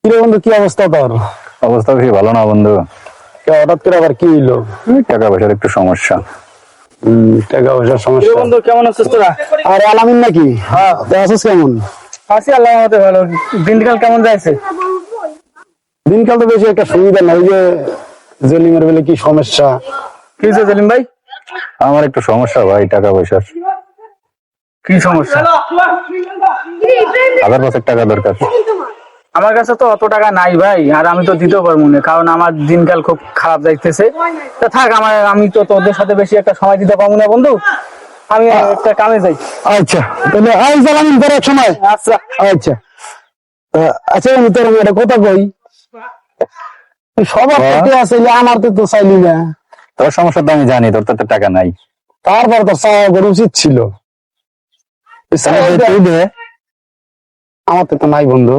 কিরে বন্ধু, কি অবস্থা তোর? অবস্থা বেশি ভালো না বন্ধু। হঠাৎ করে আবার কি হইলো? টাকা পয়সার একটু সমস্যা। টাকা পয়সার সমস্যা? বন্ধু কেমন আছিস তোরা? আরে আলামিন নাকি? হ্যাঁ, আছিস কেমন? আছি আল্লাহ মতে ভালো। দিনকাল কেমন যাচ্ছে? দিনকাল তো বেশি একটা সুবিধা নাই। যে জেলিমের বেলে কি সমস্যা? কি হয়েছে সেলিম ভাই? আমার একটু সমস্যা ভাই, টাকা পয়সার। কি সমস্যা? 1000 টাকা দরকার। আমার কাছে তো অত টাকা নাই ভাই, আর আমি তো দিতেও পারবো না, কারণ আমার দিনকাল খুব খারাপ যাইতেছে। তা থাক, আমি তো তোদের সাথে বেশি একটা সময় দিতে পারবো না বন্ধু। আমি একটা কামে যাই। আচ্ছা, তাহলে আজ আলামিন তোর এক সময়। আচ্ছা। আচ্ছা আচ্ছা, আমি তোর একটা কথা কই। তুই সবার সাথে আসলে আমার তো চাইলি না। তোর সমস্যা তো আমি জানি, তোর তো টাকা নাই। তারপর তো চাওয়া করা উচিত ছিল। তুই দে। আমার তো নাই বন্ধু।